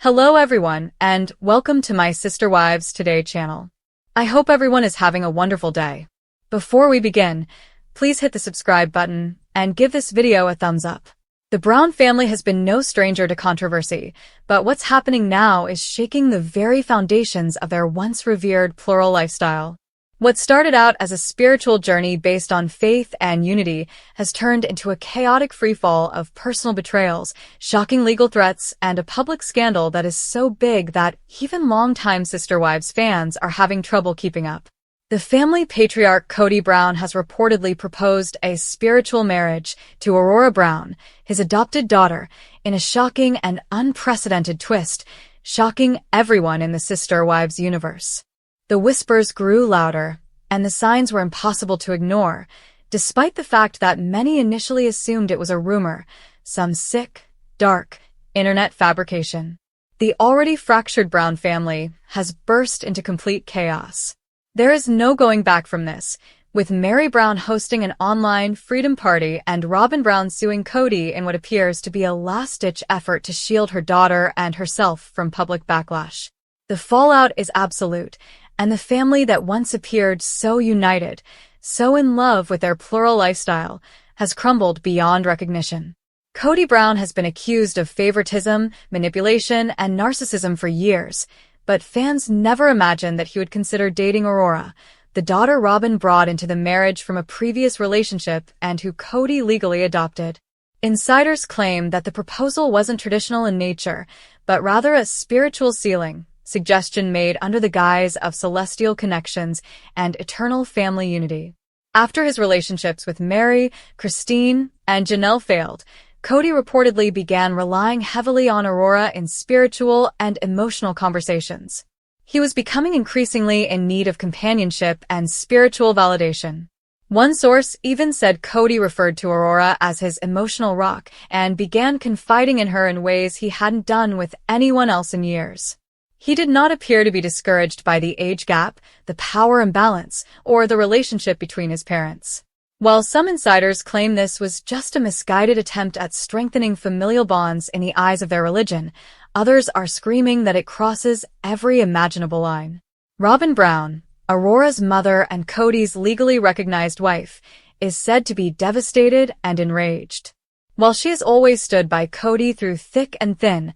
Hello everyone, and welcome to my Sister Wives Today channel. I hope everyone is having a wonderful day. Before we begin, please hit the subscribe button and give this video a thumbs up. The Brown family has been no stranger to controversy, but what's happening now is shaking the very foundations of their once revered plural lifestyle. What started out as a spiritual journey based on faith and unity has turned into a chaotic freefall of personal betrayals, shocking legal threats, and a public scandal that is so big that even longtime Sister Wives fans are having trouble keeping up. The family patriarch Kody Brown has reportedly proposed a spiritual marriage to Aurora Brown, his adopted daughter, in a shocking and unprecedented twist, shocking everyone in the Sister Wives universe. The whispers grew louder, and the signs were impossible to ignore, despite the fact that many initially assumed it was a rumor, some sick, dark, internet fabrication. The already fractured Brown family has burst into complete chaos. There is no going back from this, with Meri Brown hosting an online freedom party and Robyn Brown suing Kody in what appears to be a last-ditch effort to shield her daughter and herself from public backlash. The fallout is absolute, and the family that once appeared so united, so in love with their plural lifestyle, has crumbled beyond recognition. Kody Brown has been accused of favoritism, manipulation, and narcissism for years, but fans never imagined that he would consider dating Aurora, the daughter Robyn brought into the marriage from a previous relationship and who Kody legally adopted. Insiders claim that the proposal wasn't traditional in nature, but rather a spiritual sealing, suggestion made under the guise of celestial connections and eternal family unity. After his relationships with Meri, Christine, and Janelle failed, Kody reportedly began relying heavily on Aurora in spiritual and emotional conversations. He was becoming increasingly in need of companionship and spiritual validation. One source even said Kody referred to Aurora as his emotional rock and began confiding in her in ways he hadn't done with anyone else in years. He did not appear to be discouraged by the age gap, the power imbalance, or the relationship between his parents. While some insiders claim this was just a misguided attempt at strengthening familial bonds in the eyes of their religion, others are screaming that it crosses every imaginable line. Robyn Brown, Aurora's mother and Kody's legally recognized wife, is said to be devastated and enraged. While she has always stood by Kody through thick and thin,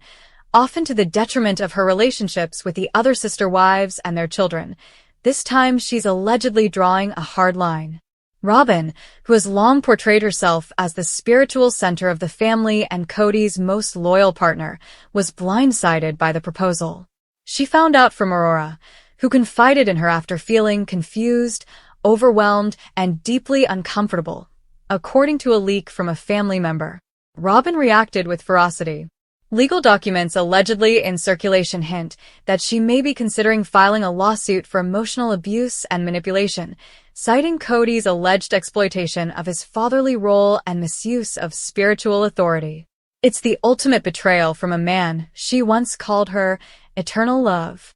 often to the detriment of her relationships with the other sister wives and their children, this time she's allegedly drawing a hard line. Robyn, who has long portrayed herself as the spiritual center of the family and Kody's most loyal partner, was blindsided by the proposal. She found out from Aurora, who confided in her after feeling confused, overwhelmed, and deeply uncomfortable. According to a leak from a family member, Robyn reacted with ferocity. Legal documents allegedly in circulation hint that she may be considering filing a lawsuit for emotional abuse and manipulation, citing Kody's alleged exploitation of his fatherly role and misuse of spiritual authority. It's the ultimate betrayal from a man she once called her eternal love.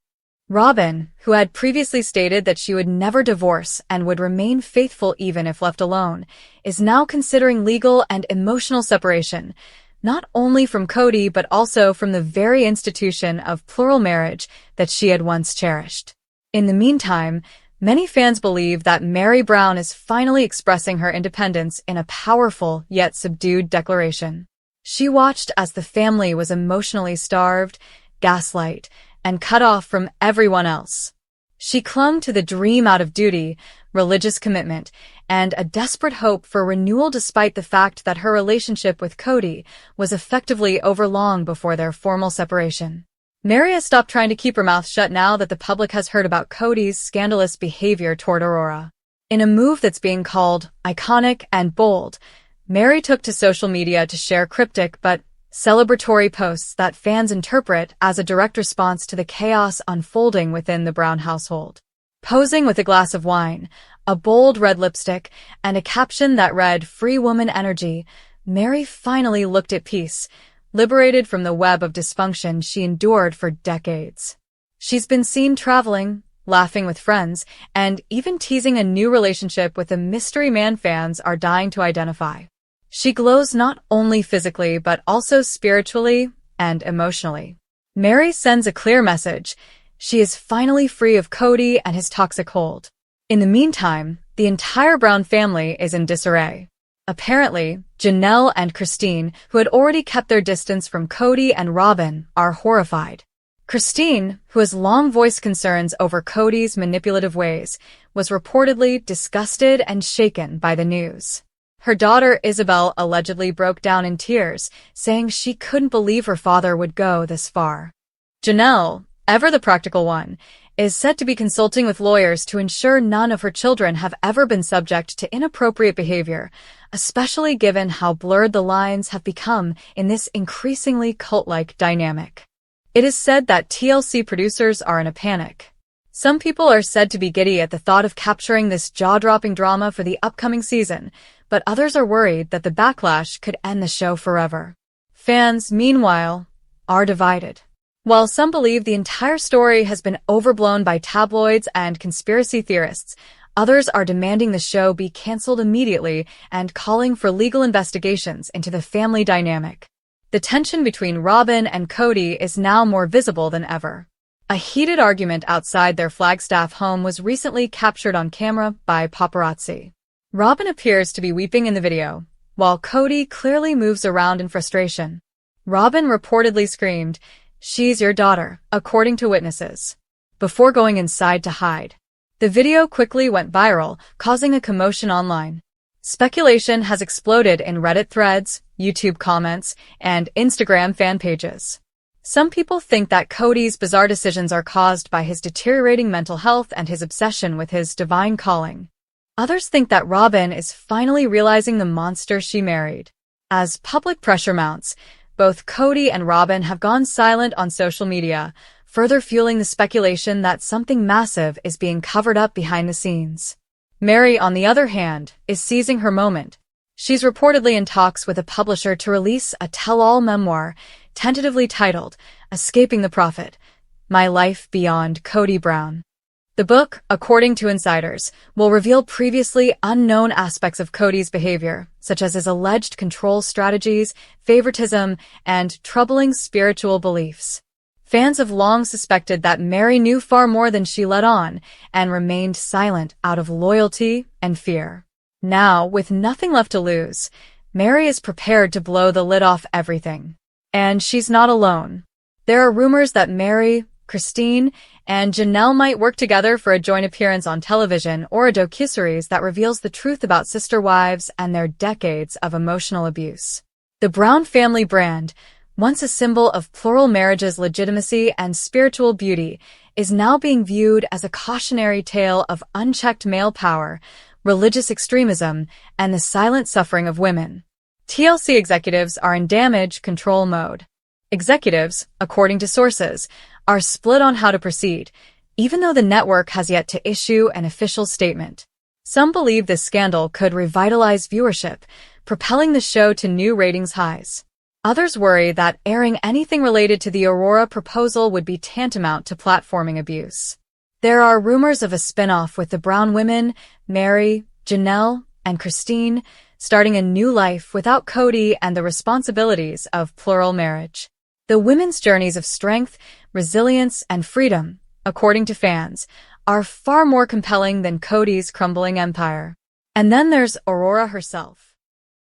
Robyn, who had previously stated that she would never divorce and would remain faithful even if left alone, is now considering legal and emotional separation, not only from Kody but also from the very institution of plural marriage that she had once cherished. In the meantime, many fans believe that Meri Brown is finally expressing her independence in a powerful yet subdued declaration. She watched as the family was emotionally starved, gaslight, and cut off from everyone else. She clung to the dream out of duty, religious commitment, and a desperate hope for renewal despite the fact that her relationship with Kody was effectively over long before their formal separation. Meri has stopped trying to keep her mouth shut now that the public has heard about Kody's scandalous behavior toward Aurora. In a move that's being called iconic and bold, Meri took to social media to share cryptic but celebratory posts that fans interpret as a direct response to the chaos unfolding within the Brown household. Posing with a glass of wine, a bold red lipstick, and a caption that read "Free Woman Energy," Meri finally looked at peace, liberated from the web of dysfunction she endured for decades. She's been seen traveling, laughing with friends, and even teasing a new relationship with a mystery man fans are dying to identify. She glows not only physically but also spiritually and emotionally. Meri sends a clear message. She is finally free of Kody and his toxic hold. In the meantime, the entire Brown family is in disarray. Apparently, Janelle and Christine, who had already kept their distance from Kody and Robyn, are horrified. Christine, who has long voiced concerns over Kody's manipulative ways, was reportedly disgusted and shaken by the news. Her daughter Isabel allegedly broke down in tears, saying she couldn't believe her father would go this far. Janelle, ever the practical one, is said to be consulting with lawyers to ensure none of her children have ever been subject to inappropriate behavior, especially given how blurred the lines have become in this increasingly cult-like dynamic. It is said that TLC producers are in a panic. Some people are said to be giddy at the thought of capturing this jaw-dropping drama for the upcoming season, but others are worried that the backlash could end the show forever. Fans, meanwhile, are divided. While some believe the entire story has been overblown by tabloids and conspiracy theorists, others are demanding the show be cancelled immediately and calling for legal investigations into the family dynamic. The tension between Robyn and Kody is now more visible than ever. A heated argument outside their Flagstaff home was recently captured on camera by paparazzi. Robyn appears to be weeping in the video, while Kody clearly moves around in frustration. Robyn reportedly screamed, "She's your daughter," according to witnesses, before going inside to hide. The video quickly went viral, causing a commotion online. Speculation has exploded in Reddit threads, YouTube comments, and Instagram fan pages. Some people think that Kody's bizarre decisions are caused by his deteriorating mental health and his obsession with his divine calling. Others think that Robyn is finally realizing the monster she married. As public pressure mounts, both Kody and Robyn have gone silent on social media, further fueling the speculation that something massive is being covered up behind the scenes. Meri, on the other hand, is seizing her moment. She's reportedly in talks with a publisher to release a tell-all memoir, tentatively titled, Escaping the Prophet, My Life Beyond Kody Brown. The book, according to insiders, will reveal previously unknown aspects of Kody's behavior, such as his alleged control strategies, favoritism, and troubling spiritual beliefs. Fans have long suspected that Meri knew far more than she let on and remained silent out of loyalty and fear. Now, with nothing left to lose, Meri is prepared to blow the lid off everything. And she's not alone. There are rumors that Meri, Christine, and Janelle might work together for a joint appearance on television or a docuseries that reveals the truth about sister wives and their decades of emotional abuse. The Brown family brand, once a symbol of plural marriage's legitimacy and spiritual beauty, is now being viewed as a cautionary tale of unchecked male power, religious extremism, and the silent suffering of women. TLC executives are in damage control mode. Executives, according to sources, are split on how to proceed, even though the network has yet to issue an official statement. Some believe this scandal could revitalize viewership, propelling the show to new ratings highs. Others worry that airing anything related to the Aurora proposal would be tantamount to platforming abuse. There are rumors of a spin-off with the Brown women, Meri, Janelle, and Christine, starting a new life without Kody and the responsibilities of plural marriage. The women's journeys of strength, resilience, and freedom, according to fans, are far more compelling than Kody's crumbling empire. And then there's Aurora herself.